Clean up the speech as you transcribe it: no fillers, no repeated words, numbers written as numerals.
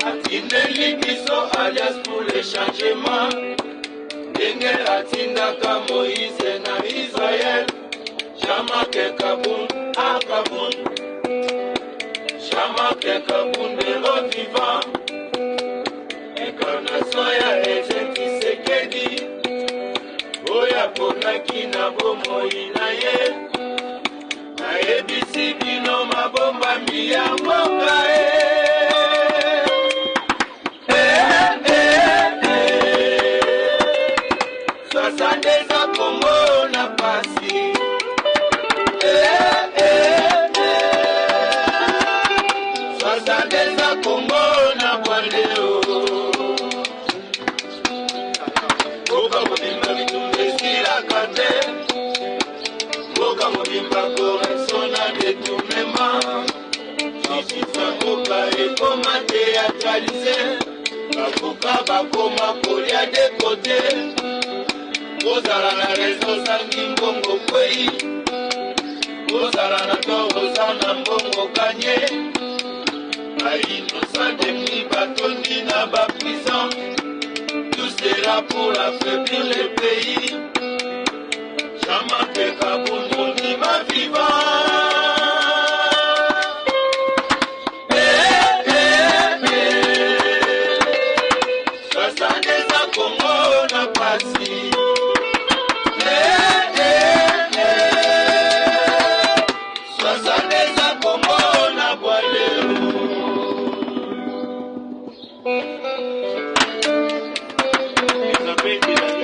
Atindeli biso alias pour le changement. Ndenge atindaka Moïse na Israël. Chamake Kaboun, ah Kaboun. Chamake Kaboun de revivant. Incarnation ya Etienne Tshisekedi. Oya ponaki na bomoi na ye. Na ebisi bino mabomba miya mboka Sandeza Congo na pasi Sandeza Congo na bwaleo Boka mobimba bitumbe sila kate Boka mobimba correction na détournement Justice boka ekoma théâtralisé Bakoka bakoma kolia de côté Ozala na rezo sangi mbongo kwei Ozala na toro na mbongo kanye Innocent demi batondi na ba prison Tout sera pour affaiblir le pays Chamake Kaboun monima vivant Sandeza Congo na pasi It's a big deal.